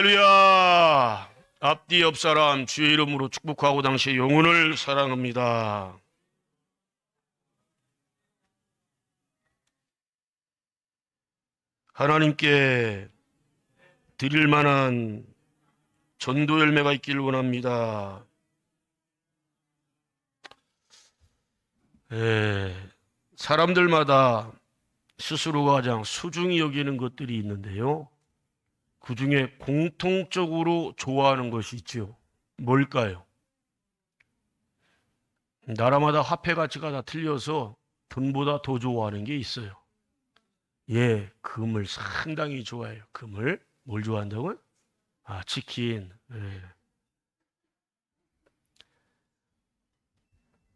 할렐루야. 앞뒤 옆사람 주의 이름으로 축복하고 당시의 영혼을 사랑합니다. 하나님께 드릴 만한 전도 열매가 있기를 원합니다. 사람들마다 스스로가 가장 소중히 여기는 것들이 있는데요, 그 중에 공통적으로 좋아하는 것이 있죠. 뭘까요? 나라마다 화폐 가치가 다 틀려서 돈보다 더 좋아하는 게 있어요. 금을 상당히 좋아해요. 금을. 뭘 좋아한다고요? 치킨.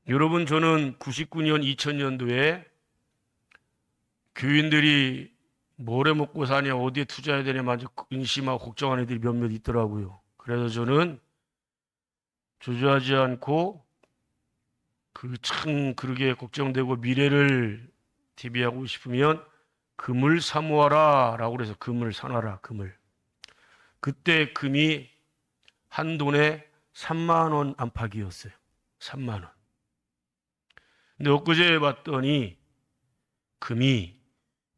여러분, 저는 99년, 2000년도에 교인들이 뭘 해 먹고 사냐, 어디에 투자해야 되냐, 먼저 근심하고 걱정하는 애들이 몇몇 있더라고요. 그래서 저는 주저하지 않고 참 그러게 걱정되고 미래를 대비하고 싶으면 금을 사모하라 라고 그래서 금을 사놔라, 금을. 그때 금이 한 돈에 3만 원 안팎이었어요. 3만 원. 근데 엊그제 봤더니 금이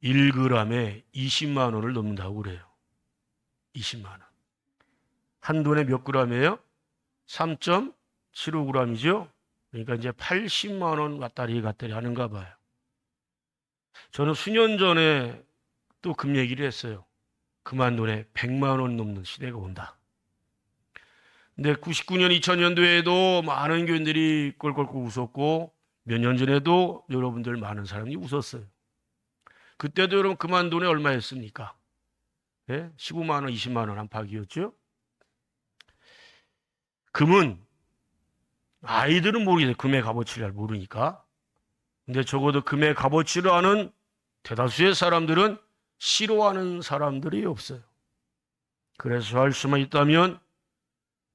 1g에 20만 원을 넘는다고 그래요. 20만 원. 한 돈에 몇 g이에요? 3.75g이죠. 그러니까 이제 80만 원 왔다리 갔다리 하는가 봐요. 저는 수년 전에 또 금 얘기를 했어요. 금 한 돈에 100만 원 넘는 시대가 온다. 근데 99년, 2000년도에도 많은 교인들이 꼴꼴꼴 웃었고, 몇 년 전에도 여러분들 많은 사람이 웃었어요. 그때도 여러분 금 한 돈에 얼마였습니까? 15만 원, 20만 원 안팎이었죠. 금은 아이들은 모르겠어요. 금의 값어치를 잘 모르니까. 근데 적어도 금의 값어치를 아는 대다수의 사람들은 싫어하는 사람들이 없어요. 그래서 할 수만 있다면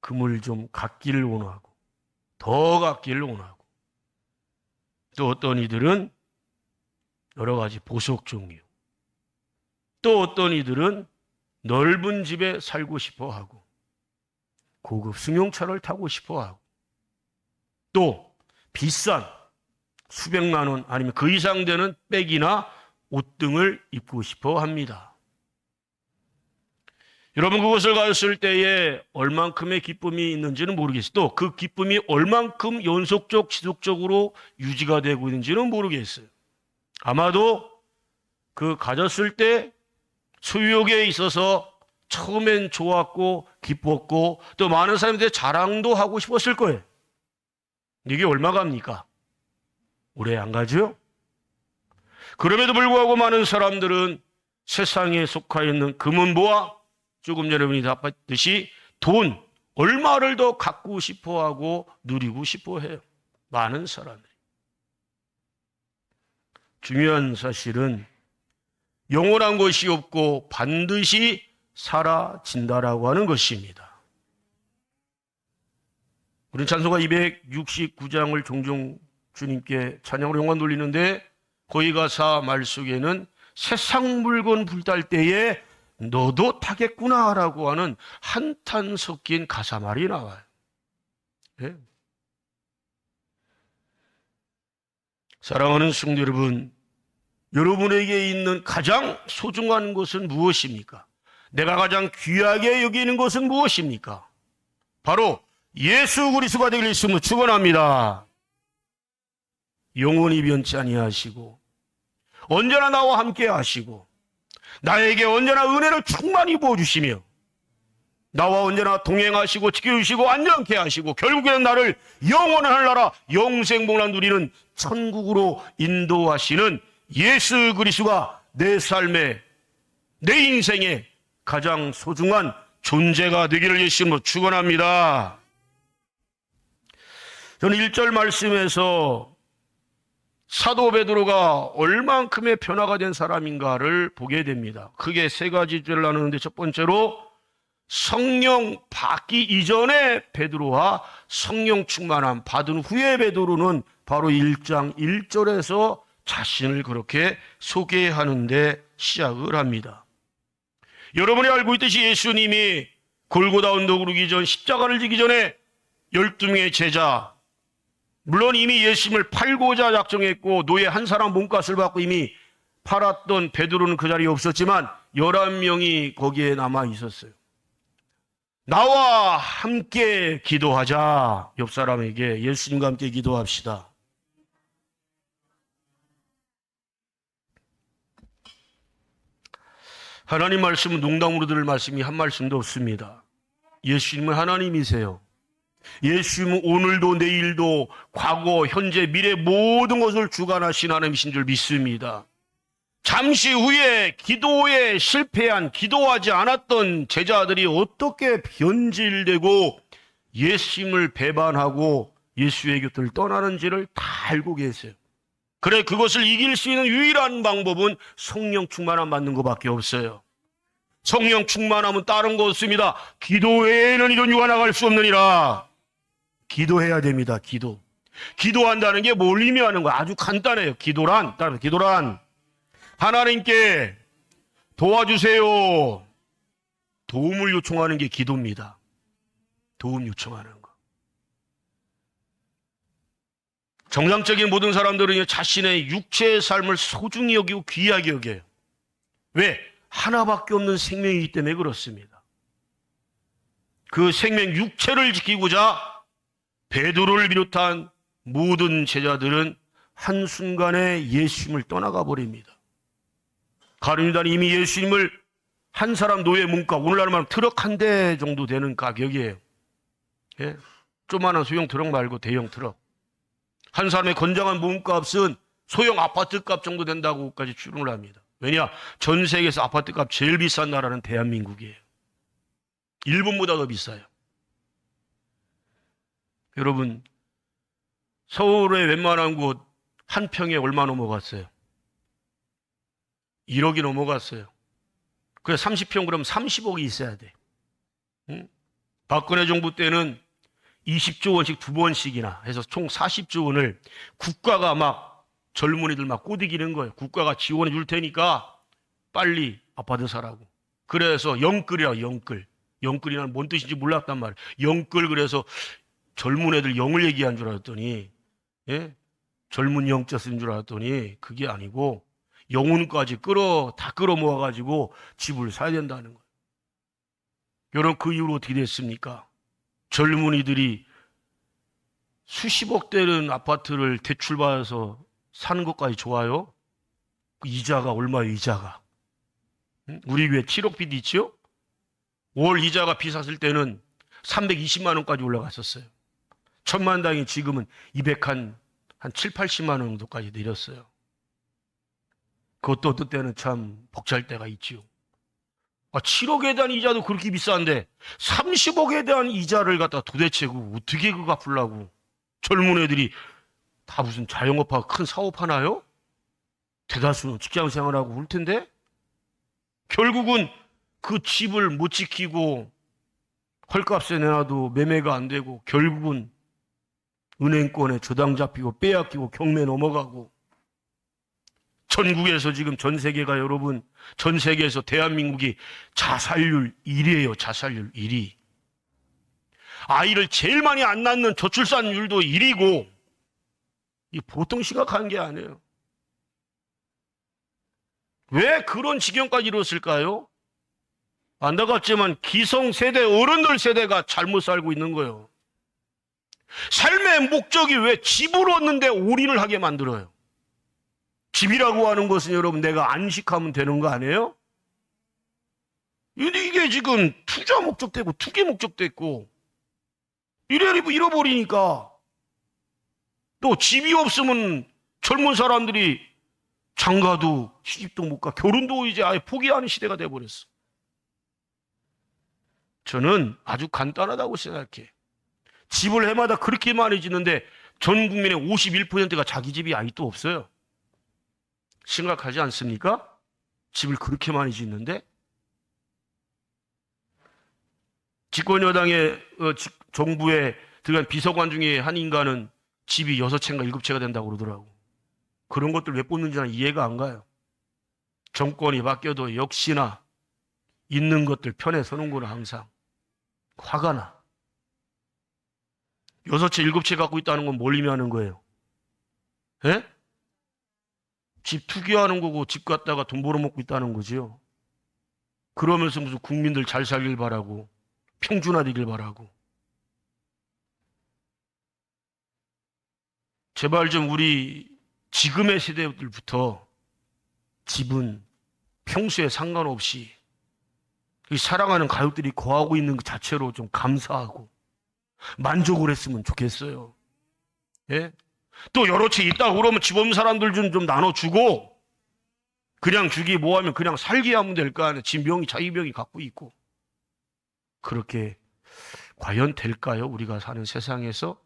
금을 좀 갖기를 원하고, 더 갖기를 원하고, 또 어떤 이들은 여러 가지 보석 종류, 또 어떤 이들은 넓은 집에 살고 싶어 하고, 고급 승용차를 타고 싶어 하고, 또 비싼 수백만 원 아니면 그 이상 되는 백이나 옷 등을 입고 싶어 합니다. 여러분, 그것을 가졌을 때에 얼만큼의 기쁨이 있는지는 모르겠어요. 또 그 기쁨이 얼만큼 연속적, 지속적으로 유지가 되고 있는지는 모르겠어요. 아마도 그 가졌을 때 소유욕에 있어서 처음엔 좋았고 기뻤고 또 많은 사람들이 자랑도 하고 싶었을 거예요. 이게 얼마 갑니까? 오래 안 가죠? 그럼에도 불구하고 많은 사람들은 세상에 속하 있는 금은 뭐야? 조금 전에 여러분이 답했듯이 돈, 얼마를 더 갖고 싶어하고 누리고 싶어해요. 많은 사람들이. 중요한 사실은 영원한 것이 없고 반드시 사라진다라고 하는 것입니다. 우리는 찬송가 269장을 종종 주님께 찬양으로 영광 돌리는데, 거기 가사 말 속에는 세상 물건 불탈 때에 너도 타겠구나라고 하는 한탄 섞인 가사 말이 나와요. 사랑하는 성도 여러분, 여러분에게 있는 가장 소중한 것은 무엇입니까? 내가 가장 귀하게 여기는 것은 무엇입니까? 바로 예수 그리스도가 되길 예수님으로 축원합니다. 영원히 변치 아니하시고 언제나 나와 함께 하시고 나에게 언제나 은혜를 충만히 부어주시며 나와 언제나 동행하시고 지켜주시고 안전케 하시고 결국에는 나를 영원한 나라 영생복을 누리는 천국으로 인도하시는 예수 그리스도가 내 삶에, 내 인생에 가장 소중한 존재가 되기를 예수님으로 축원합니다. 저는 1절 말씀에서 사도 베드로가 얼만큼의 변화가 된 사람인가를 보게 됩니다. 크게 세 가지 주제를 나누는데, 첫 번째로 성령 받기 이전에 베드로와 성령 충만함 받은 후에 베드로는 바로 1장 1절에서 자신을 그렇게 소개하는데 시작을 합니다. 여러분이 알고 있듯이 예수님이 골고다 언덕 오르기 전 십자가를 지기 전에 12명의 제자, 물론 이미 예수님을 팔고자 작정했고 노예 한 사람 몸값을 받고 이미 팔았던 베드로는 그 자리에 없었지만 11명이 거기에 남아 있었어요. 나와 함께 기도하자. 옆 사람에게 예수님과 함께 기도합시다. 하나님 말씀은 농담으로 들을 말씀이 한 말씀도 없습니다. 예수님은 하나님이세요. 예수님은 오늘도 내일도 과거, 현재, 미래 모든 것을 주관하신 하나님이신 줄 믿습니다. 잠시 후에 기도에 실패한, 기도하지 않았던 제자들이 어떻게 변질되고 예수님을 배반하고 예수의 곁을 떠나는지를 다 알고 계세요. 그래, 그것을 이길 수 있는 유일한 방법은 성령 충만함 받는 것밖에 없어요. 성령 충만함은 다른 거 없습니다. 기도 외에는 이런 유가 나갈 수 없느니라. 기도해야 됩니다. 기도한다는 게 뭘 의미하는 거야? 아주 간단해요. 기도란 하나님께 도와주세요. 도움을 요청하는 게 기도입니다. 도움 요청하는 거. 정상적인 모든 사람들은 자신의 육체의 삶을 소중히 여기고 귀하게 여겨요. 왜? 하나밖에 없는 생명이기 때문에 그렇습니다. 그 생명 육체를 지키고자 베드로를 비롯한 모든 제자들은 한순간에 예수님을 떠나가 버립니다. 가룟유다는 이미 예수님을 한 사람 노예 몸값, 오늘날 말하면 트럭 한 대 정도 되는 가격이에요. 예? 조그마한 소형 트럭 말고 대형 트럭. 한 사람의 건장한 몸값은 소형 아파트값 정도 된다고까지 추론을 합니다. 왜냐? 전 세계에서 아파트값 제일 비싼 나라는 대한민국이에요. 일본보다 더 비싸요. 여러분, 서울의 웬만한 곳 한 평에 얼마 넘어갔어요? 1억이 넘어갔어요. 그래 30평 그러면 30억이 있어야 돼. 응? 박근혜 정부 때는 20조 원씩 2번씩이나 해서 총 40조 원을 국가가 막 젊은이들 막 꼬드기는 거예요. 국가가 지원해 줄 테니까 빨리 아파트 사라고. 그래서 영끌이라고 영끌. 영끌이란 뭔 뜻인지 몰랐단 말이에요. 영끌 그래서 젊은 애들 영을 얘기한 줄 알았더니 예? 젊은 영자 쓴 줄 알았더니 그게 아니고 영혼까지 다 끌어 모아가지고 집을 사야 된다는 거예요. 여러분 그 이후로 어떻게 됐습니까? 젊은이들이 수십억 되는 아파트를 대출받아서 사는 것까지 좋아요? 그 이자가 얼마예요, 이자가? 우리 교회 7억 빚 있죠? 월 이자가 비쌌을 때는 320만 원까지 올라갔었어요. 1000만 당이 지금은 7, 80만 원 정도까지 내렸어요. 그것도 어떤 때는 참 벅찰 때가 있지요. 7억에 대한 이자도 그렇게 비싼데 30억에 대한 이자를 갖다 도대체 어떻게 그거 갚으려고. 젊은 애들이 다 무슨 자영업하고 큰 사업 하나요? 대다수는 직장 생활하고 올 텐데 결국은 그 집을 못 지키고 헐값에 내놔도 매매가 안 되고 결국은 은행권에 저당 잡히고 빼앗기고 경매 넘어가고 전국에서 지금 전 세계가 여러분 전 세계에서 대한민국이 자살률 1위예요. 자살률 1위. 아이를 제일 많이 안 낳는 저출산율도 1위고 이 보통 심각한 게 아니에요. 왜 그런 지경까지 이뤘을까요? 안타깝지만 기성세대 어른들 세대가 잘못 살고 있는 거예요. 삶의 목적이 왜 집을 얻는데 올인을 하게 만들어요? 집이라고 하는 것은 여러분 내가 안식하면 되는 거 아니에요? 이게 지금 투자 목적도 있고 투기 목적도 있고 이래리고 잃어버리니까 또 집이 없으면 젊은 사람들이 장가도 시집도 못 가 결혼도 이제 아예 포기하는 시대가 돼버렸어. 저는 아주 간단하다고 생각해. 집을 해마다 그렇게 많이 짓는데 전 국민의 51%가 자기 집이 아직도 없어요. 심각하지 않습니까? 집을 그렇게 많이 짓는데 집권여당의 정부에 들어간 비서관 중에 한 인간은 집이 6채인가 7채가 된다고 그러더라고. 그런 것들 왜 뽑는지 는 이해가 안 가요. 정권이 바뀌어도 역시나 있는 것들 편에 서는구나 항상. 화가 나. 6채, 7채 갖고 있다는 건 뭘 의미하는 거예요? 예? 집 투기하는 거고 집 갖다가 돈 벌어먹고 있다는 거죠. 그러면서 무슨 국민들 잘 살길 바라고 평준화되길 바라고. 제발 좀 우리 지금의 세대들부터 집은 평소에 상관없이 사랑하는 가족들이 거하고 있는 그 자체로 좀 감사하고 만족을 했으면 좋겠어요. 예? 또 여러 채 있다고 그러면 집 없는 사람들 좀 나눠주고 그냥 주기 뭐하면 그냥 살게 하면 될까? 지 명의 자기 명의 갖고 있고. 그렇게 과연 될까요? 우리가 사는 세상에서?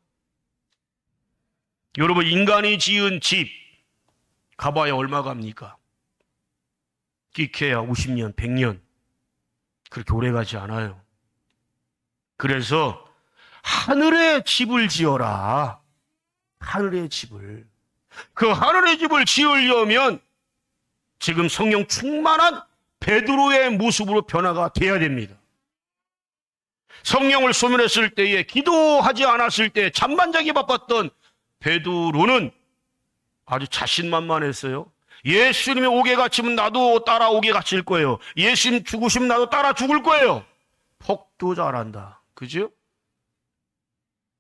여러분, 인간이 지은 집 가봐야 얼마 갑니까? 끼케야 50년, 100년 그렇게 오래 가지 않아요. 그래서 하늘에 집을 지어라. 하늘의 집을. 그 하늘의 집을 지으려면 지금 성령 충만한 베드로의 모습으로 변화가 돼야 됩니다. 성령을 소멸했을 때에 기도하지 않았을 때 잠만 자기 바빴던 베드로는 아주 자신만만했어요. 예수님이 오게 갇히면 나도 따라오게 갇힐 거예요. 예수님 죽으시면 나도 따라 죽을 거예요. 폭도 잘한다. 그죠?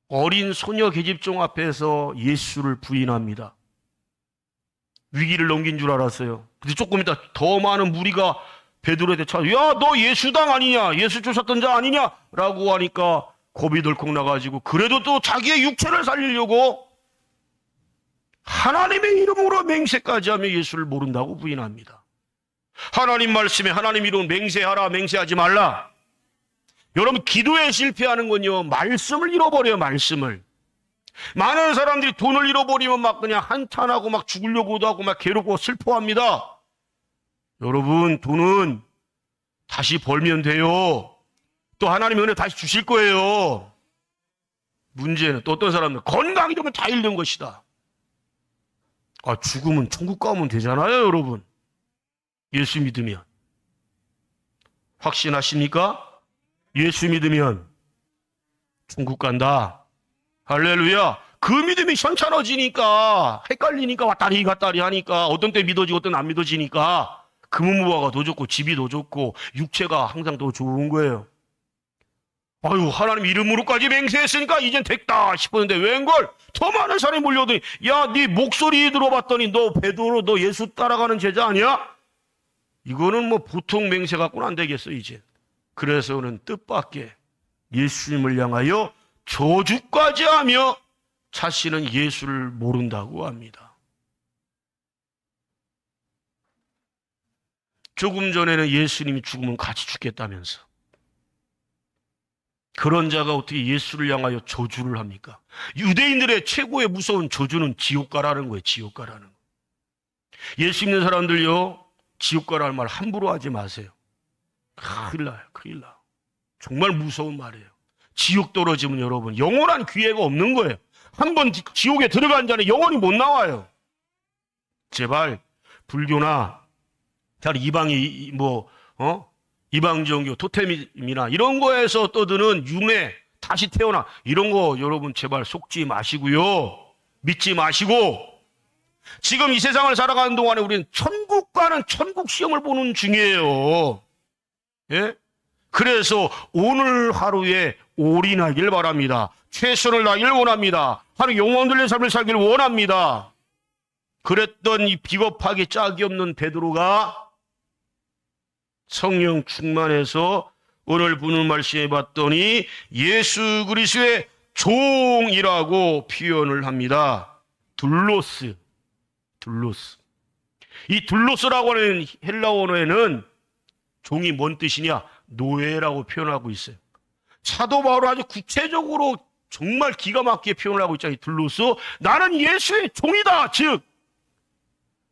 어린 소녀 계집종 앞에서 예수를 부인합니다. 위기를 넘긴 줄 알았어요. 근데 조금 있다 더 많은 무리가 베드로한테 찾아, 야, 너 예수당 아니냐? 예수 쫓았던 자 아니냐? 라고 하니까 겁이 덜컥 나가지고 그래도 또 자기의 육체를 살리려고 하나님의 이름으로 맹세까지 하며 예수를 모른다고 부인합니다. 하나님 말씀에 하나님 이름 맹세하라, 맹세하지 말라. 여러분, 기도에 실패하는 건요, 말씀을 잃어버려요, 말씀을. 많은 사람들이 돈을 잃어버리면 막 그냥 한탄하고 막 죽으려고도 하고 막 괴롭고 슬퍼합니다. 여러분, 돈은 다시 벌면 돼요. 또 하나님의 은혜 다시 주실 거예요. 문제는 또 어떤 사람들 건강 잃으면 다 잃는 것이다. 아, 죽으면 천국 가면 되잖아요, 여러분. 예수 믿으면. 확신하십니까? 예수 믿으면 천국 간다. 할렐루야. 그 믿음이 현찮아지니까 헷갈리니까 왔다리 갔다리 하니까 어떤 때 믿어지고 어떤 때 안 믿어지니까 금은무화가 더 좋고 집이 더 좋고 육체가 항상 더 좋은 거예요. 아유, 하나님 이름으로까지 맹세했으니까 이젠 됐다 싶었는데 웬걸 더 많은 사람이 몰려오더니, 야, 네 목소리 들어봤더니 너 베드로, 너 예수 따라가는 제자 아니야? 이거는 뭐 보통 맹세 갖고는 안 되겠어 이제. 그래서는 뜻밖의 예수님을 향하여 저주까지 하며 자신은 예수를 모른다고 합니다. 조금 전에는 예수님이 죽으면 같이 죽겠다면서. 그런 자가 어떻게 예수를 향하여 저주를 합니까? 유대인들의 최고의 무서운 저주는 지옥가라는 거예요. 지옥가라는 거. 예수 믿는 사람들요, 지옥가라는 말 함부로 하지 마세요. 큰일 나요. 큰일 나. 정말 무서운 말이에요. 지옥 떨어지면 여러분 영원한 기회가 없는 거예요. 한번 지옥에 들어간 자는 영원히 못 나와요. 제발 불교나 이방이 이방 종교 토테미나 이런 거에서 떠드는 윤회 다시 태어나 이런 거 여러분 제발 속지 마시고요. 믿지 마시고 지금 이 세상을 살아가는 동안에 우리는 천국 가는 천국 시험을 보는 중이에요. 예? 그래서 오늘 하루에 올인하길 바랍니다. 최선을 다하길 원합니다. 하루 영원 들린 삶을 살길 원합니다. 그랬던 이 비겁하게 짝이 없는 베드로가 성령 충만해서 오늘 보는 말씀에 봤더니 예수 그리스도의 종이라고 표현을 합니다. 둘로스. 이 둘로스라고 하는 헬라어 언어에는 종이 뭔 뜻이냐? 노예라고 표현하고 있어요. 사도 바울은 아주 구체적으로 정말 기가 막히게 표현을 하고 있잖아요. 둘로스. 나는 예수의 종이다. 즉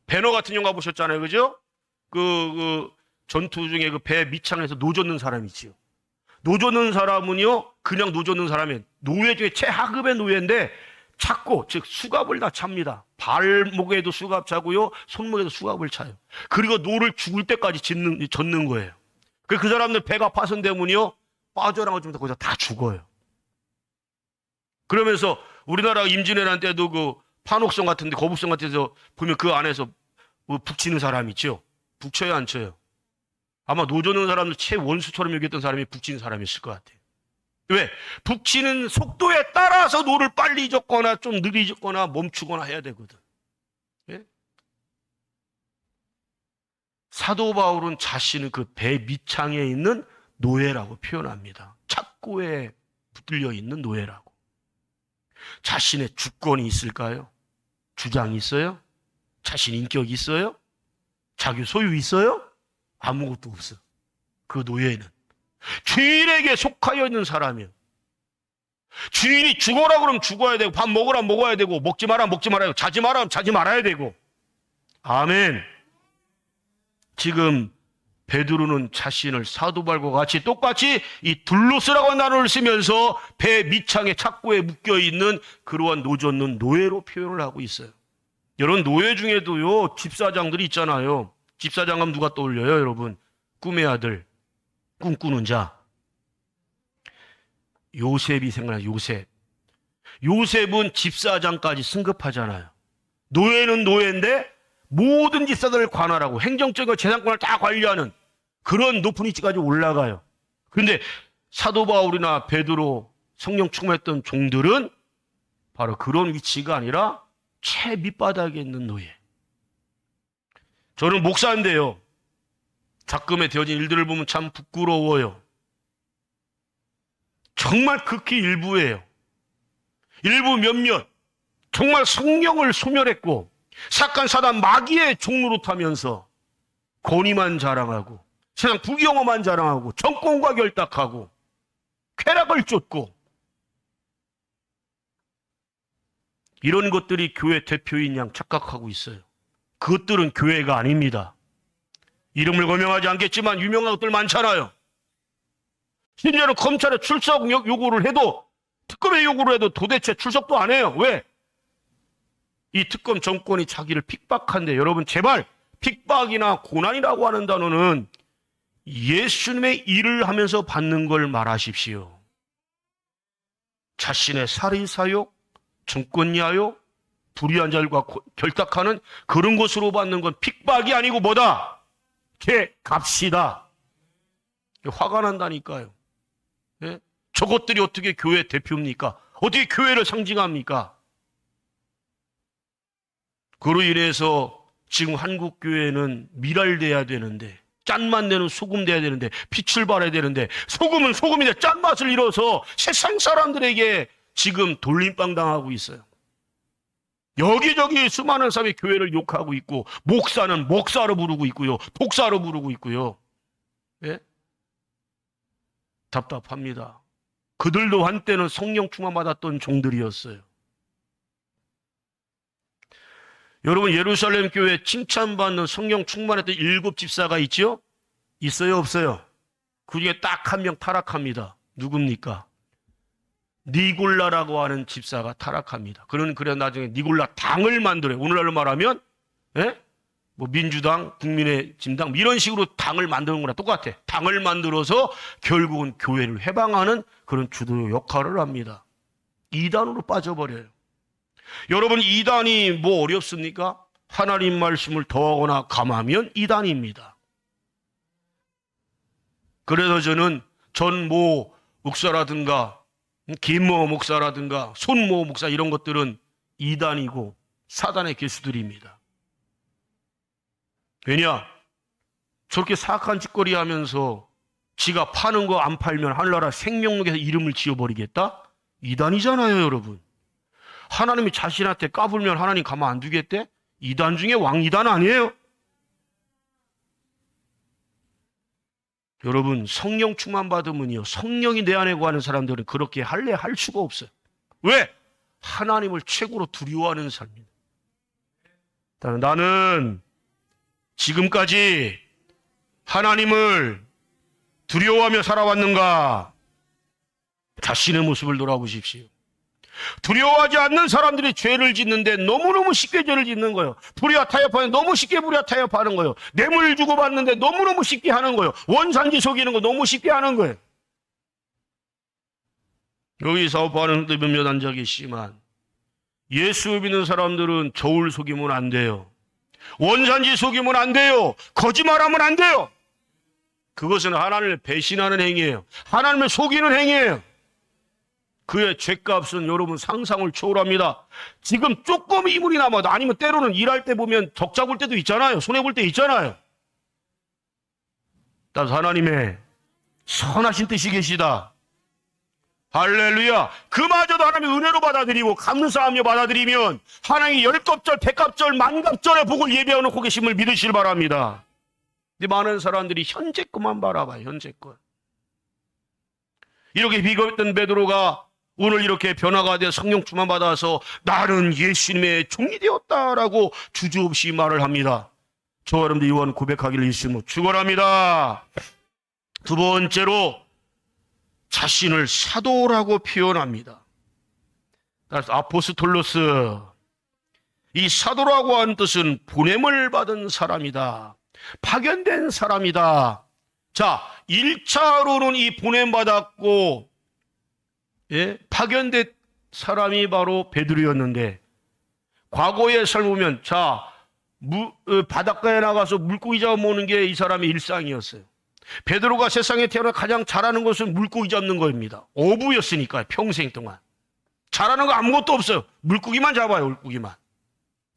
배너 같은 영화 보셨잖아요. 그죠? 전투 중에 그 배 밑창에서 노젓는 사람이지요. 노젓는 사람은요, 그냥 노젓는 사람이 노예 중에 최하급의 노예인데 찾고, 즉 수갑을 다 찹니다. 발목에도 수갑 차고요, 손목에도 수갑을 차요. 그리고 노를 죽을 때까지 젓는 거예요. 그 사람들 배가 파손되면요, 빠져나가지 못해 거기서 다 죽어요. 그러면서 우리나라 임진왜란 때도 그 판옥성 같은데 거북성 같은 데서 보면 그 안에서 뭐 북치는 사람 있죠. 북쳐요, 안 쳐요? 아마 노조는 사람들 최원수처럼 여겼던 사람이 북치는 사람이었을 것 같아요. 왜? 북치는 속도에 따라서 노를 빨리 젓거나 좀 느리거나 멈추거나 해야 되거든. 예? 사도 바울은 자신을 그 배 밑창에 있는 노예라고 표현합니다. 착고에 붙들려 있는 노예라고. 자신의 주권이 있을까요? 주장이 있어요? 자신 인격이 있어요? 자기 소유 있어요? 아무것도 없어. 그 노예는 주인에게 속하여 있는 사람이에요. 주인이 죽어라 그러면 죽어야 되고, 밥 먹으라 먹어야 되고, 먹지 마라 먹지 말아야 되고, 자지 마라 자지 말아야 되고. 아멘. 지금 베드로는 자신을 사도 바울과 같이 똑같이 이 둘로스라고 하는 단어를 쓰면서 배 밑창에 착고에 묶여있는 그러한 노젓는 노예로 표현을 하고 있어요. 여러분, 노예 중에도요 집사장들이 있잖아요. 집사장 하면 누가 떠올려요, 여러분? 꿈의 아들, 꿈꾸는 자. 요셉이 생각나요. 요셉은 집사장까지 승급하잖아요. 노예는 노예인데 모든 집사들을 관할하고 행정적인 재산권을 다 관리하는 그런 높은 위치까지 올라가요. 그런데 사도 바울이나 베드로, 성령 충만했던 종들은 바로 그런 위치가 아니라 최 밑바닥에 있는 노예. 저는 목사인데요, 가끔에 되어진 일들을 보면 참 부끄러워요. 정말 극히 일부예요. 일부 몇몇 정말 성령을 소멸했고 사건 사단 마귀의 종로로 타면서 권위만 자랑하고 세상 부경험만 자랑하고 정권과 결탁하고 쾌락을 쫓고 이런 것들이 교회 대표인 양 착각하고 있어요. 그것들은 교회가 아닙니다. 이름을 거명하지 않겠지만 유명한 것들 많잖아요. 심지어는 검찰에 출석 요구를 해도, 특검에 요구를 해도 도대체 출석도 안 해요. 왜? 이 특검 정권이 자기를 핍박한데, 여러분 제발 핍박이나 고난이라고 하는 단어는 예수님의 일을 하면서 받는 걸 말하십시오. 자신의 살인사욕, 정권야욕, 불의한 자들과 결탁하는 그런 것으로 받는 건 핍박이 아니고 뭐다? 값이다. 화가 난다니까요. 예? 저것들이 어떻게 교회 대표입니까? 어떻게 교회를 상징합니까? 그로 인해서 지금 한국 교회는 미랄돼야 되는데, 짠맛 내는 소금 돼야 되는데, 빛을 발해야 되는데, 소금은 소금인데 짠맛을 잃어서 세상 사람들에게 지금 돌림빵 당하고 있어요. 여기저기 수많은 사람이 교회를 욕하고 있고, 목사는 목사로 부르고 있고요, 독사로 부르고 있고요. 예? 답답합니다. 그들도 한때는 성령 충만 받았던 종들이었어요. 여러분, 예루살렘 교회 칭찬받는 성령 충만했던 7 집사가 있죠? 있어요, 없어요? 그 중에 딱 한 명 타락합니다. 누굽니까? 니골라라고 하는 집사가 타락합니다. 그래 나중에 니골라 당을 만들어요. 오늘날로 말하면 뭐 민주당, 국민의힘당 이런 식으로 당을 만드는 거랑 똑같아. 당을 만들어서 결국은 교회를 해방하는 그런 주도 역할을 합니다. 이단으로 빠져버려요. 여러분, 이단이 뭐 어렵습니까? 하나님 말씀을 더하거나 감하면 이단입니다. 그래서 저는 전모 목사라든가 김모 목사라든가 손모 목사 이런 것들은 이단이고 사단의 개수들입니다. 왜냐? 저렇게 사악한 짓거리 하면서 지가 파는 거 안 팔면 하늘나라 생명록에서 이름을 지어버리겠다? 이단이잖아요, 여러분. 하나님이 자신한테 까불면 하나님 가만 안 두겠대? 이단 중에 왕이단 아니에요? 여러분, 성령 충만 받으면요, 성령이 내 안에 거하는 사람들은 그렇게 할 수가 없어요. 왜? 하나님을 최고로 두려워하는 삶입니다. 나는 지금까지 하나님을 두려워하며 살아왔는가? 자신의 모습을 돌아보십시오. 두려워하지 않는 사람들이 죄를 짓는데 너무너무 쉽게 죄를 짓는 거예요. 불의와 타협하는 너무 쉽게 불의와 타협하는 거예요. 뇌물 주고받는데 너무너무 쉽게 하는 거예요. 원산지 속이는 거 너무 쉽게 하는 거예요. 여기 사업하는 몇몇 앉아 계시지만 예수 믿는 사람들은 저울 속이면 안 돼요. 원산지 속이면 안 돼요. 거짓말하면 안 돼요. 그것은 하나님을 배신하는 행위예요. 하나님을 속이는 행위예요. 그의 죗값은 여러분 상상을 초월합니다. 지금 조금 이물이 남아도, 아니면 때로는 일할 때 보면 적 잡을 때도 있잖아요. 손해볼 때 있잖아요. 따라서 하나님의 선하신 뜻이 계시다. 할렐루야. 그마저도 하나님의 은혜로 받아들이고 감사하며 받아들이면 하나님이 10갑절, 100갑절, 10,000갑절의 복을 예비해놓고 계심을 믿으시길 바랍니다. 근데 많은 사람들이 현재 것만 바라봐요. 현재 것. 이렇게 비겁했던 베드로가 오늘 이렇게 변화가 돼 성령 충만 받아서 나는 예수님의 종이 되었다라고 주저없이 말을 합니다. 저와 여러분들 이원 고백하기를 예수님으로 축원합니다. 두 번째로 자신을 사도라고 표현합니다. 따라서 아포스톨로스. 이 사도라고 하는 뜻은 보냄을 받은 사람이다. 파견된 사람이다. 자, 1차로는 이 보냄받았고 파견된 사람이 바로 베드로였는데, 과거의 삶을 보면 바닷가에 나가서 물고기 잡아먹는 게 이 사람의 일상이었어요. 베드로가 세상에 태어나 가장 잘하는 것은 물고기 잡는 거입니다. 어부였으니까요. 평생 동안 잘하는 거 아무것도 없어요. 물고기만 잡아요. 물고기만.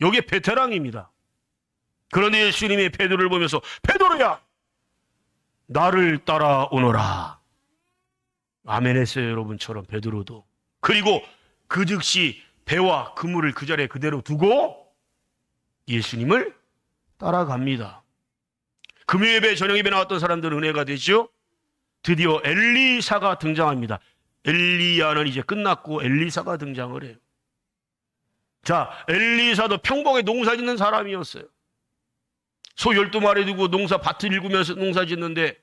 여기에 베테랑입니다. 그런데 예수님이 베드로를 보면서 베드로야 나를 따라오너라. 아멘 했어요. 여러분처럼 베드로도. 그리고 그 즉시 배와 그물을 그 자리에 그대로 두고 예수님을 따라갑니다. 금요예배, 저녁예배 나왔던 사람들은 은혜가 되죠. 드디어 엘리사가 등장합니다. 엘리야는 이제 끝났고 엘리사가 등장을 해요. 자, 엘리사도 평범하게 농사 짓는 사람이었어요. 소 12마리 두고 밭을 일구면서 농사 짓는데,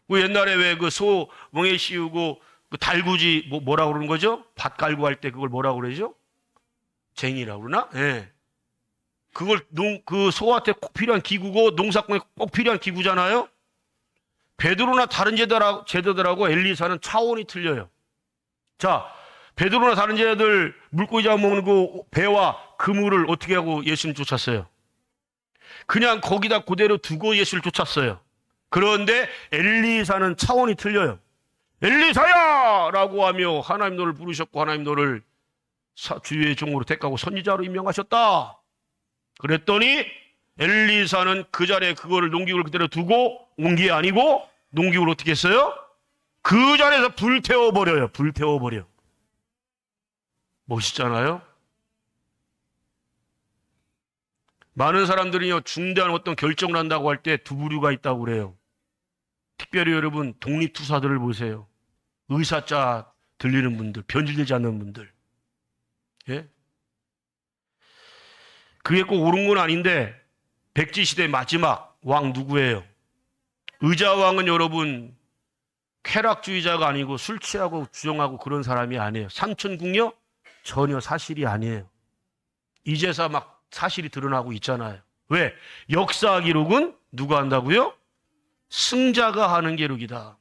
그 옛날에 왜 그 소 멍에 씌우고 그 달구지 뭐라고 그러는 거죠? 밭 갈고 할 때 그걸 뭐라고 그러죠? 쟁이라고 그러나? 예. 그걸 그 소한테 꼭 필요한 기구고 농사꾼에 꼭 필요한 기구잖아요. 베드로나 다른 제자들하고 엘리사는 차원이 틀려요. 자, 베드로나 다른 제자들 물고기 잡아먹는 그 배와 그물을 어떻게 하고 예수님 쫓았어요? 그냥 거기다 그대로 두고 예수를 쫓았어요. 그런데 엘리사는 차원이 틀려요. 엘리사야! 라고 하며 하나님 너를 부르셨고 하나님 너를 주의 종으로 택하고 선지자로 임명하셨다. 그랬더니 엘리사는 그 자리에 그거를 농기구를 그대로 두고 온 게 아니고 농기구를 어떻게 했어요? 그 자리에서 불태워버려요. 불태워버려. 멋있잖아요? 많은 사람들이요, 중대한 어떤 결정을 한다고 할 때 두 부류가 있다고 그래요. 특별히 여러분, 독립투사들을 보세요. 의사자 들리는 분들, 변질되지 않는 분들. 예? 그게 꼭 옳은 건 아닌데, 백제시대 마지막 왕 누구예요? 의자왕은 여러분, 쾌락주의자가 아니고 술 취하고 주정하고 그런 사람이 아니에요. 삼천궁녀? 전혀 사실이 아니에요. 이제서 막 사실이 드러나고 있잖아요. 왜? 역사 기록은 누가 한다고요? 승자가 하는 기록이다.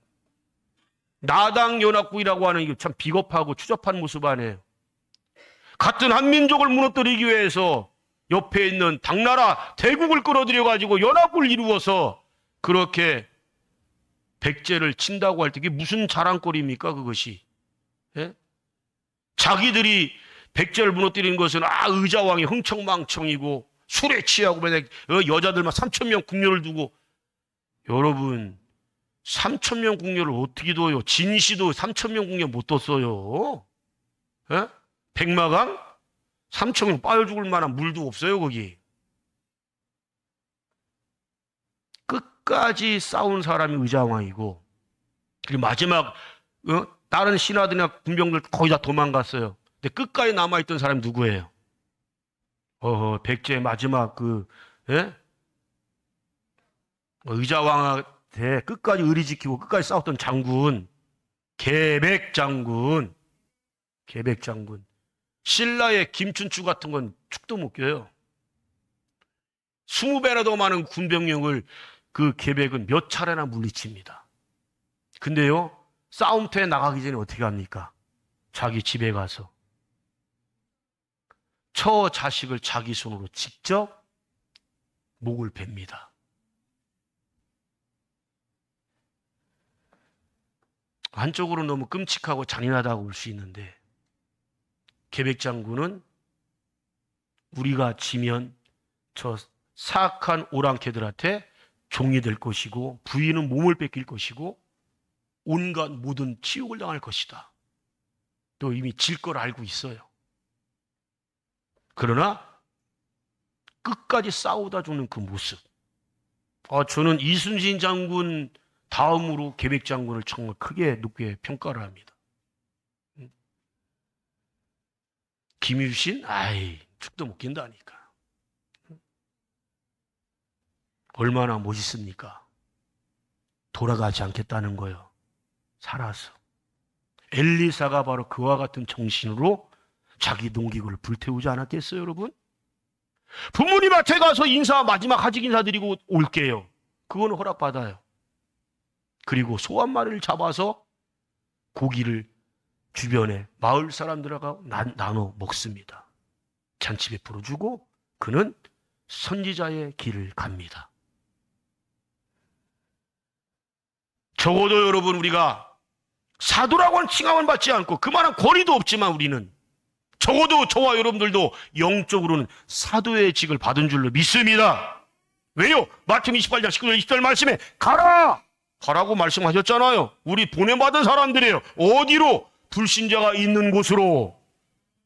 나당 연합국이라고 하는 이게 참 비겁하고 추접한 모습 아니에요. 같은 한민족을 무너뜨리기 위해서 옆에 있는 당나라 대국을 끌어들여가지고 연합국을 이루어서 그렇게 백제를 친다고 할 때 그게 무슨 자랑거리입니까 그것이? 예? 자기들이 백제를 무너뜨리는 것은 의자왕이 흥청망청이고 술에 취하고 맨날 여자들만 3,000명 궁녀를 두고, 여러분 3,000명 궁녀를 어떻게 둬요? 진시도 3,000명 궁녀 못 뒀어요. 예? 백마강 3,000명 빠져 죽을 만한 물도 없어요 거기. 끝까지 싸운 사람이 의자왕이고, 그리고 마지막 다른 신하들이나 군병들 거의 다 도망갔어요. 근데 끝까지 남아있던 사람이 누구예요? 백제의 마지막 의자왕한테 끝까지 의리 지키고 끝까지 싸웠던 장군, 계백장군. 신라의 김춘추 같은 건 축도 못 껴요. 20배나 더 많은 군병력을 그 계백은 몇 차례나 물리칩니다. 근데요, 싸움터에 나가기 전에 어떻게 합니까? 자기 집에 가서 처 자식을 자기 손으로 직접 목을 뱁니다. 한쪽으로 너무 끔찍하고 잔인하다고 볼 수 있는데, 계백 장군은 우리가 지면 저 사악한 오랑캐들한테 종이 될 것이고, 부인은 몸을 뺏길 것이고, 온갖 모든 치욕을 당할 것이다. 또 이미 질 걸 알고 있어요. 그러나 끝까지 싸우다 죽는 그 모습, 저는 이순신 장군 다음으로 계백 장군을 정말 크게 높게 평가를 합니다. 김유신? 축도 못 낀다니까. 얼마나 멋있습니까? 돌아가지 않겠다는 거요. 살아서. 엘리사가 바로 그와 같은 정신으로 자기 농기구를 불태우지 않았겠어요, 여러분? 부모님한테 가서 마지막 하직 인사 드리고 올게요. 그거는 허락받아요. 그리고 소 한 마리를 잡아서 고기를 주변에 마을 사람들하고 나눠 먹습니다. 잔치 베풀어 주고 그는 선지자의 길을 갑니다. 적어도 여러분, 우리가 사도라고는 칭함을 받지 않고 그만한 권위도 없지만 우리는 적어도 저와 여러분들도 영적으로는 사도의 직을 받은 줄로 믿습니다. 왜요? 마태복음 28장 19절 20절 말씀에 가라고 말씀하셨잖아요. 우리 보내받은 사람들이에요. 어디로? 불신자가 있는 곳으로.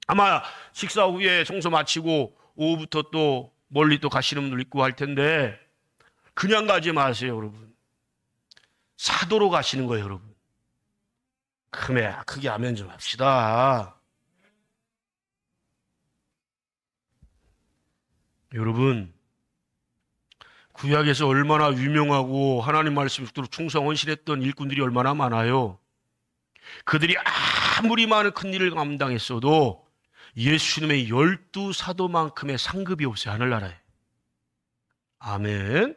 아마 식사 후에 청소 마치고 오후부터 또 멀리 또 가시는 분들 있고 할 텐데, 그냥 가지 마세요, 여러분. 사도로 가시는 거예요, 여러분. 크게 아멘 좀 합시다. 여러분, 구약에서 얼마나 유명하고 하나님 말씀에 충성 헌신했던 일꾼들이 얼마나 많아요. 그들이 아무리 많은 큰 일을 감당했어도 예수님의 12사도만큼의 상급이 없어요, 하늘나라에. 아멘.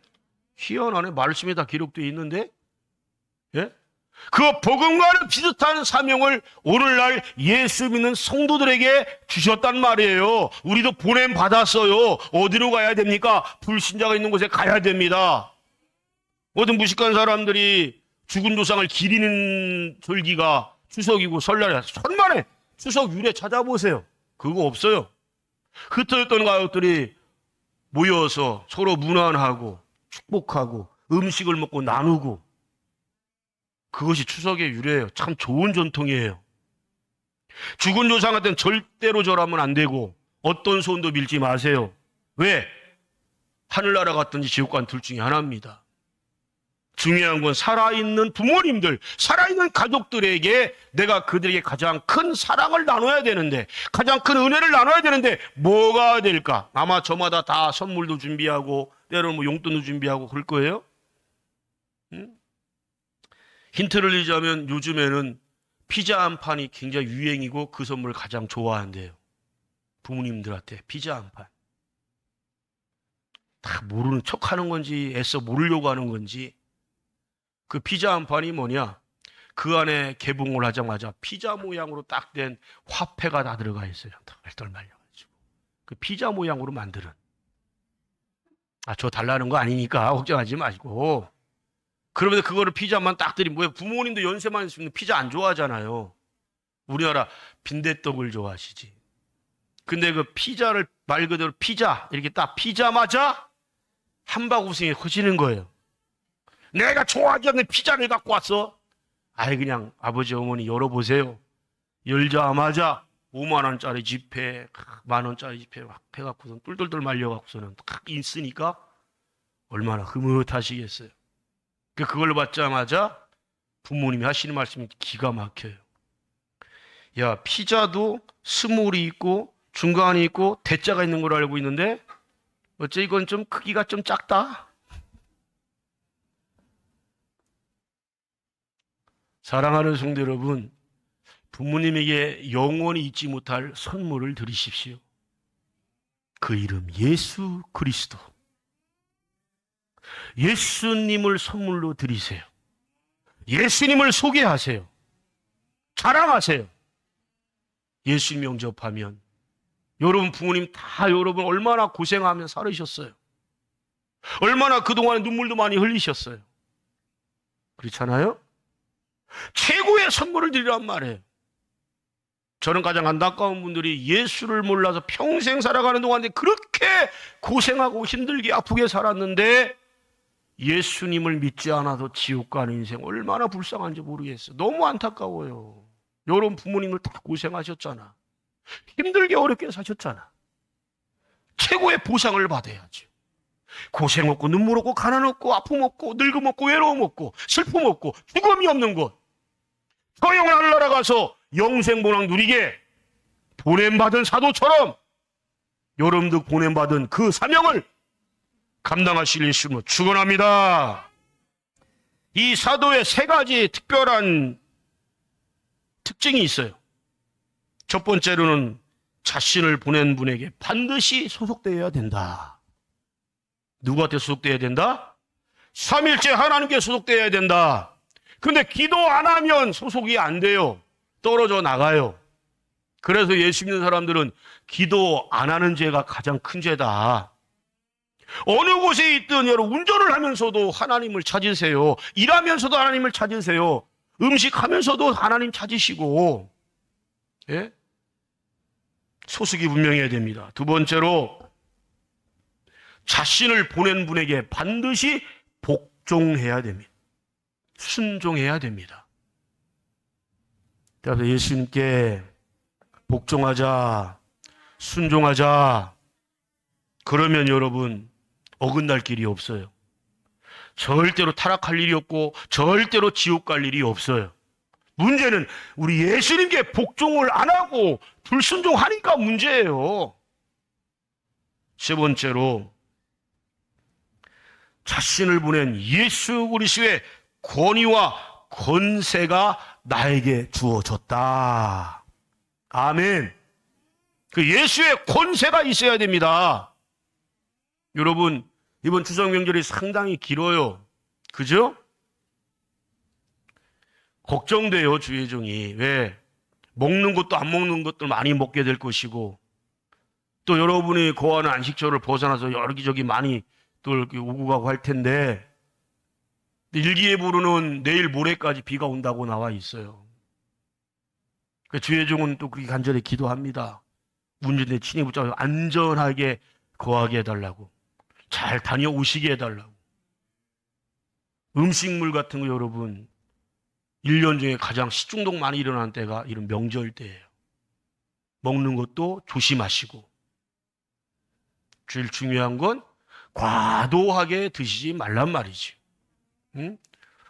희한하네. 말씀에 다 기록되어 있는데, 예? 그 복음과는 비슷한 사명을 오늘날 예수 믿는 성도들에게 주셨단 말이에요. 우리도 보냄 받았어요. 어디로 가야 됩니까? 불신자가 있는 곳에 가야 됩니다. 모든 무식한 사람들이 죽은 조상을 기리는 절기가 추석이고 설날에 천만에 추석 유래 찾아보세요. 그거 없어요. 흩어졌던 가족들이 모여서 서로 문안하고 축복하고 음식을 먹고 나누고, 그것이 추석의 유래예요. 참 좋은 전통이에요. 죽은 조상한테는 절대로 절하면 안 되고 어떤 손도 밀지 마세요. 왜? 하늘나라 갔든지 지옥 간 둘 중에 하나입니다. 중요한 건 살아있는 부모님들, 살아있는 가족들에게 내가 그들에게 가장 큰 사랑을 나눠야 되는데, 가장 큰 은혜를 나눠야 되는데 뭐가 될까? 아마 저마다 다 선물도 준비하고 때로는 뭐 용돈도 준비하고 그럴 거예요. 힌트를 드리자면 요즘에는 피자 한 판이 굉장히 유행이고 그 선물을 가장 좋아한대요. 부모님들한테 피자 한 판. 다 모르는 척하는 건지 애써 모르려고 하는 건지, 그 피자 한 판이 뭐냐? 그 안에 개봉을 하자마자 피자 모양으로 딱 된 화폐가 다 들어가 있어요. 덜덜 말려가지고. 그 피자 모양으로 만드는. 저 달라는 거 아니니까 걱정하지 마시고. 그러면서 그거를 피자만 딱 드리면 뭐예요? 부모님도 연세만 있으면 피자 안 좋아하잖아요. 우리나라 빈대떡을 좋아하시지. 근데 그 피자를 말 그대로 피자 이렇게 딱 피자마자 한바구음이 커지는 거예요. 내가 좋아하지 않는 피자를 갖고 왔어. 그냥 아버지 어머니 열어보세요. 열자마자 5만 원짜리 지폐, 만 원짜리 지폐 막 해갖고선 똘똘똘 말려갖고서는 딱 있으니까 얼마나 흐뭇하시겠어요. 그걸 받자마자 부모님이 하시는 말씀이 기가 막혀요. 야, 피자도 스몰이 있고 중간이 있고 대자가 있는 걸 알고 있는데 어째 이건 좀 크기가 좀 작다? 사랑하는 성도 여러분, 부모님에게 영원히 잊지 못할 선물을 드리십시오. 그 이름 예수 그리스도. 예수님을 선물로 드리세요. 예수님을 소개하세요. 자랑하세요. 예수님 영접하면. 여러분 부모님 다 여러분 얼마나 고생하며 살으셨어요. 얼마나 그동안에 눈물도 많이 흘리셨어요. 그렇잖아요? 최고의 선물을 드리란 말이에요. 저는 가장 안타까운 분들이 예수를 몰라서 평생 살아가는 동안에 그렇게 고생하고 힘들게 아프게 살았는데 예수님을 믿지 않아서 지옥 가는 인생 얼마나 불쌍한지 모르겠어요. 너무 안타까워요. 여러분 부모님들 다 고생하셨잖아. 힘들게 어렵게 사셨잖아. 최고의 보상을 받아야지. 고생 없고 눈물 없고 가난 없고 아픔 없고 늙음 없고 외로움 없고 슬픔 없고 죽음이 없는 곳, 저 영원 하늘나라 가서 영생본왕 누리게 보냄받은 사도처럼 여러분도 보냄받은 그 사명을 감당하실 예수님으로 축원합니다. 이 사도의 세 가지 특별한 특징이 있어요. 첫 번째로는 자신을 보낸 분에게 반드시 소속되어야 된다. 누구한테 소속되어야 된다? 삼일째 하나님께 소속되어야 된다. 근데 기도 안 하면 소속이 안 돼요. 떨어져 나가요. 그래서 예수 믿는 사람들은 기도 안 하는 죄가 가장 큰 죄다. 어느 곳에 있든 여러분 운전을 하면서도 하나님을 찾으세요. 일하면서도 하나님을 찾으세요. 음식하면서도 하나님 찾으시고, 예? 소속이 분명해야 됩니다. 두 번째로 자신을 보낸 분에게 반드시 복종해야 됩니다. 순종해야 됩니다. 그래서 예수님께 복종하자, 순종하자. 그러면 여러분 어긋날 길이 없어요. 절대로 타락할 일이 없고 절대로 지옥 갈 일이 없어요. 문제는 우리 예수님께 복종을 안 하고 불순종하니까 문제예요. 세 번째로 자신을 보낸 예수 그리스도의 권위와 권세가 나에게 주어졌다. 아멘. 그 예수의 권세가 있어야 됩니다. 여러분 이번 추석 명절이 상당히 길어요. 그죠? 걱정돼요, 주의종이. 왜? 먹는 것도 안 먹는 것도 많이 먹게 될 것이고, 또 여러분이 거하는 안식처를 벗어나서 여기저기 많이 또 이렇게 오고 가고 할 텐데, 일기예보로는 내일 모레까지 비가 온다고 나와 있어요. 주의종은 또 그렇게 간절히 기도합니다. 운전대 친히 붙잡아 안전하게 거하게 해달라고. 잘 다녀오시게 해달라고. 음식물 같은 거 여러분 1년 중에 가장 식중독 많이 일어나는 때가 이런 명절 때예요. 먹는 것도 조심하시고, 제일 중요한 건 과도하게 드시지 말란 말이지. 응?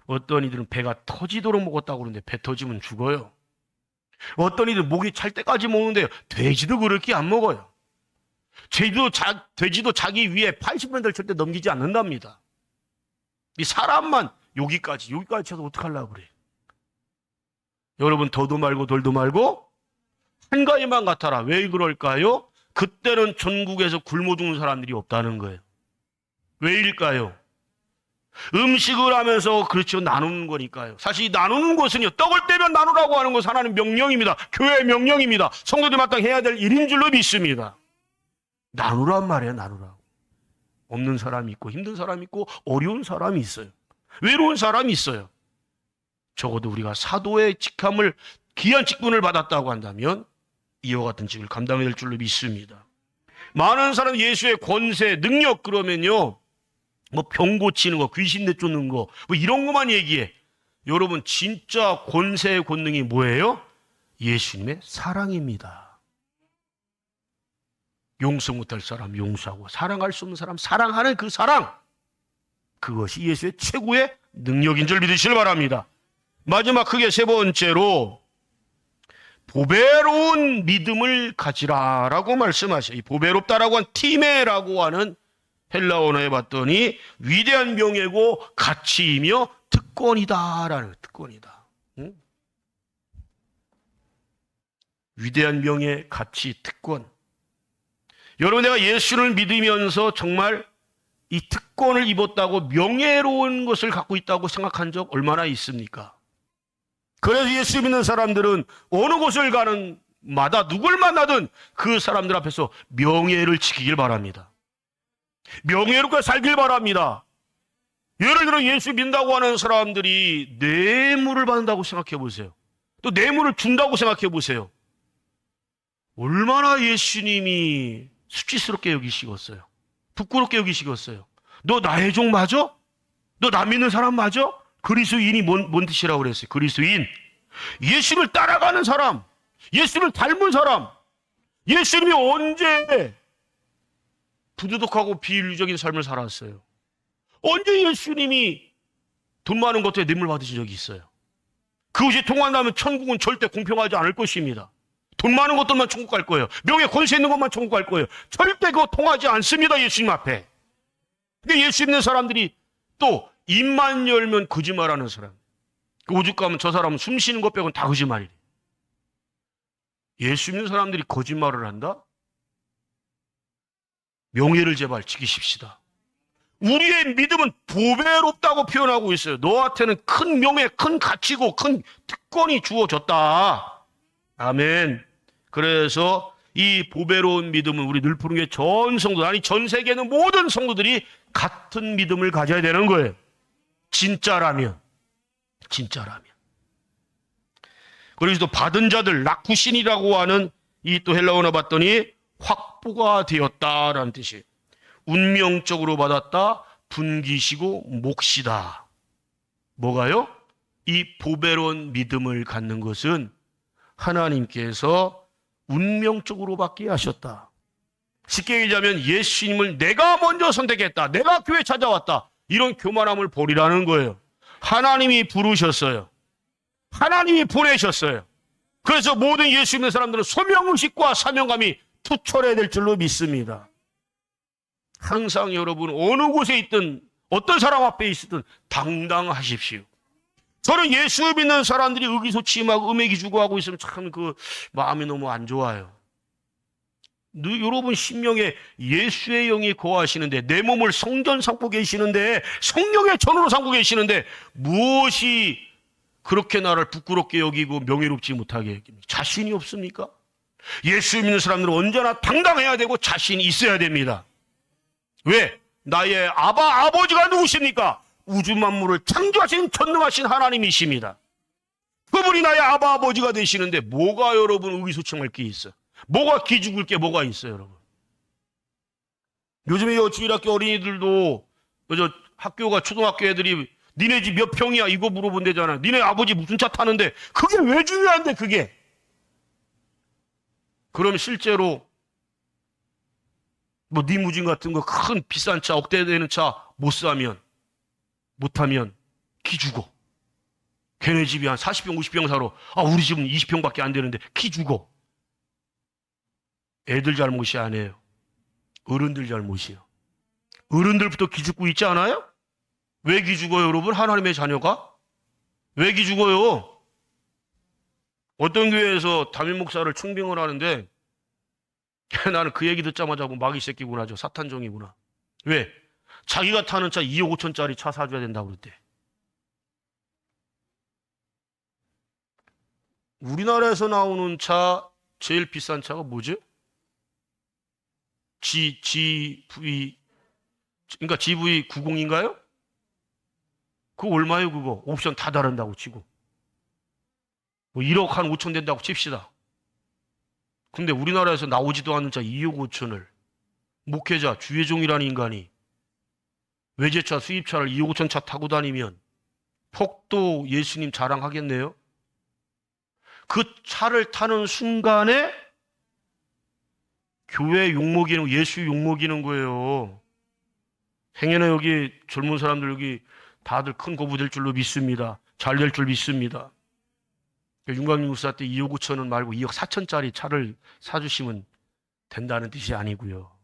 어떤 이들은 배가 터지도록 먹었다고 그러는데 배 터지면 죽어요. 어떤 이들은 목이 찰 때까지 먹는데 돼지도 그렇게 안 먹어요. 돼지도 자기 위에 80년대를 절대 넘기지 않는답니다. 이 사람만 여기까지 쳐서 어떡하려고 그래. 여러분 더도 말고 덜도 말고 한가위만 같아라. 왜 그럴까요? 그때는 전국에서 굶어 죽는 사람들이 없다는 거예요. 왜일까요? 음식을 하면서 그렇죠, 나누는 거니까요. 사실 나누는 것은요, 떡을 떼면 나누라고 하는 것은 하나님 명령입니다. 교회의 명령입니다. 성도들이 마땅히 해야 될 일인 줄로 믿습니다. 나누란 말이에요. 나누라고. 없는 사람이 있고 힘든 사람이 있고 어려운 사람이 있어요. 외로운 사람이 있어요. 적어도 우리가 사도의 직함을, 귀한 직분을 받았다고 한다면 이와 같은 직을 감당해야 될 줄로 믿습니다. 많은 사람 예수의 권세, 능력 그러면요, 뭐 병 고치는 거, 귀신 내쫓는 거, 뭐 이런 것만 얘기해. 여러분 진짜 권세의 권능이 뭐예요? 예수님의 사랑입니다. 용서 못할 사람 용서하고, 사랑할 수 없는 사람 사랑하는 그 사랑, 그것이 예수의 최고의 능력인 줄 믿으시길 바랍니다. 마지막 크게 세 번째로 보배로운 믿음을 가지라라고 말씀하셔요. 이 보배롭다라고 한 티메라고 하는 헬라어에 봤더니 위대한 명예고 가치이며 특권이다라는, 특권이다. 응? 위대한 명예, 가치, 특권. 여러분, 내가 예수를 믿으면서 정말 이 특권을 입었다고, 명예로운 것을 갖고 있다고 생각한 적 얼마나 있습니까? 그래서 예수 믿는 사람들은 어느 곳을 가는 사람마다 누굴 만나든 그 사람들 앞에서 명예를 지키길 바랍니다. 명예롭게 살길 바랍니다. 예를 들어 예수 믿는다고 하는 사람들이 뇌물을 받는다고 생각해 보세요. 또 뇌물을 준다고 생각해 보세요. 얼마나 예수님이 수치스럽게 여기시겠어요. 부끄럽게 여기시겠어요. 너 나의 종 맞아? 너 나 믿는 사람 맞아? 그리스도인이 뭔 뜻이라고 그랬어요? 그리스도인. 예수를 따라가는 사람, 예수를 닮은 사람. 예수님이 언제 부도덕하고 비윤리적인 삶을 살았어요? 언제 예수님이 돈 많은 것에 뇌물 받으신 적이 있어요? 그것이 통한다면 천국은 절대 공평하지 않을 것입니다. 돈 많은 것들만 천국 갈 거예요. 명예 권세 있는 것만 천국 갈 거예요. 절대 그거 통하지 않습니다. 예수님 앞에. 근데 예수 믿는 사람들이 또 입만 열면 거짓말하는 사람. 그 오죽 가면 저 사람은 숨 쉬는 것 빼고는 다 거짓말이래. 예수 믿는 사람들이 거짓말을 한다? 명예를 제발 지키십시다. 우리의 믿음은 보배롭다고 표현하고 있어요. 너한테는 큰 명예, 큰 가치고 큰 특권이 주어졌다. 아멘. 그래서 이 보배로운 믿음은 우리 늘푸른교회 전 성도, 아니 전 세계는 모든 성도들이 같은 믿음을 가져야 되는 거예요. 진짜라면. 그래서 또 받은 자들, 라쿠신이라고 하는 이 또 헬라어나 봤더니 확보가 되었다라는 뜻이에요. 운명적으로 받았다, 분기시고 몫이다. 뭐가요? 이 보배로운 믿음을 갖는 것은 하나님께서 운명적으로 받게 하셨다. 쉽게 얘기하자면 예수님을 내가 먼저 선택했다, 내가 교회 찾아왔다, 이런 교만함을 버리라는 거예요. 하나님이 부르셨어요. 하나님이 보내셨어요. 그래서 모든 예수 믿는 사람들은 소명의식과 사명감이 투철해야 될 줄로 믿습니다. 항상 여러분 어느 곳에 있든 어떤 사람 앞에 있든 당당하십시오. 저는 예수 믿는 사람들이 의기소침하고 음액이 주고 하고 있으면 참 그 마음이 너무 안 좋아요. 여러분 심령에 예수의 영이 거하시는데, 내 몸을 성전 삼고 계시는데, 성령의 전으로 삼고 계시는데 무엇이 그렇게 나를 부끄럽게 여기고 명예롭지 못하게 여깁니까? 자신이 없습니까? 예수 믿는 사람들은 언제나 당당해야 되고 자신이 있어야 됩니다. 왜? 나의 아버지가 누구십니까? 우주 만물을 창조하신 전능하신 하나님이십니다. 그분이 나의 아버지가 되시는데 뭐가 여러분 의기소침할 게 있어? 뭐가 기죽을 게 뭐가 있어요, 여러분? 요즘에 주일학교 어린이들도 학교가 초등학교 애들이 니네 집 몇 평이야? 이거 물어본대잖아. 니네 아버지 무슨 차 타는데? 그게 왜 중요한데, 그게? 그럼 실제로 뭐 리무진 같은 거 큰 비싼 차, 억대 되는 차 못 타면 기죽어. 걔네 집이 한 40평, 50평 살아. 우리 집은 20평밖에 안 되는데 기죽어. 애들 잘못이 아니에요. 어른들 잘못이에요. 어른들부터 기죽고 있지 않아요? 왜 기죽어요, 여러분? 하나님의 자녀가? 왜 기죽어요? 어떤 교회에서 담임 목사를 총빙을 하는데 나는 그 얘기 듣자마자 마귀 새끼구나, 저 사탄종이구나. 왜? 자기가 타는 차 2억 5천짜리 차 사줘야 된다고 그랬대. 우리나라에서 나오는 차 제일 비싼 차가 뭐죠? 그러니까 GV90인가요? 그거 얼마예요, 그거? 옵션 다 다른다고 치고. 뭐 1억 한 5천 된다고 칩시다. 근데 우리나라에서 나오지도 않는 차 2억 5천을 목회자, 주혜종이라는 인간이 외제차, 수입차를 2억 5천 차 타고 다니면 폭도 예수님 자랑하겠네요? 그 차를 타는 순간에 교회 욕먹이는, 예수 욕먹이는 거예요. 행여나 여기 젊은 사람들 여기 다들 큰 거부 될 줄로 믿습니다. 잘 될 줄 믿습니다. 윤광림 목사 때 2억 5천원 말고 2억 4천짜리 차를 사주시면 된다는 뜻이 아니고요.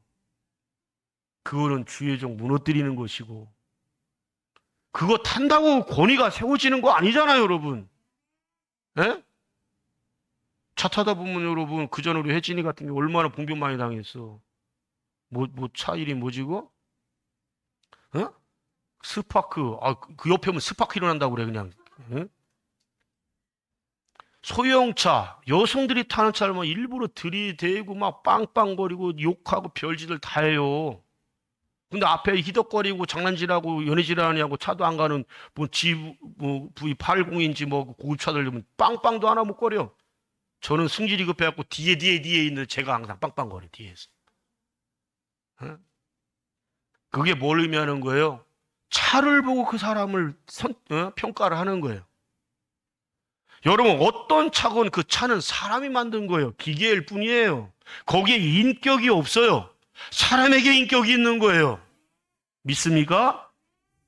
그거는 주의 종 무너뜨리는 것이고, 그거 탄다고 권위가 세워지는 거 아니잖아요, 여러분. 에? 차 타다 보면 여러분, 그전으로 혜진이 같은 게 얼마나 봉변 많이 당했어. 차 이름이 뭐지, 그거? 어? 스파크. 그 옆에 오면 스파크 일어난다고 그래, 그냥. 에? 소형차, 여성들이 타는 차를 막 일부러 들이대고 막 빵빵거리고 욕하고 별짓을 다 해요. 근데 앞에 히덕거리고 장난질하고 연애질하냐고 차도 안 가는 뭐 V80인지 뭐 고급차들 면 빵빵도 하나 못 거려. 저는 승질이 급해갖고 뒤에 있는데 제가 항상 빵빵거려, 뒤에서. 어? 그게 뭘 의미하는 거예요? 차를 보고 그 사람을 평가를 하는 거예요. 여러분, 어떤 차건 그 차는 사람이 만든 거예요. 기계일 뿐이에요. 거기에 인격이 없어요. 사람에게 인격이 있는 거예요. 믿습니까?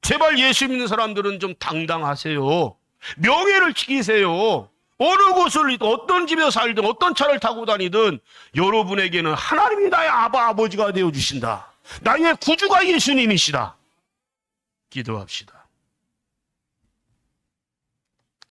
제발 예수 믿는 사람들은 좀 당당하세요. 명예를 지키세요. 어느 곳을 어떤 집에서 살든 어떤 차를 타고 다니든 여러분에게는 하나님이 나의 아버지가 되어주신다. 나의 구주가 예수님이시다. 기도합시다.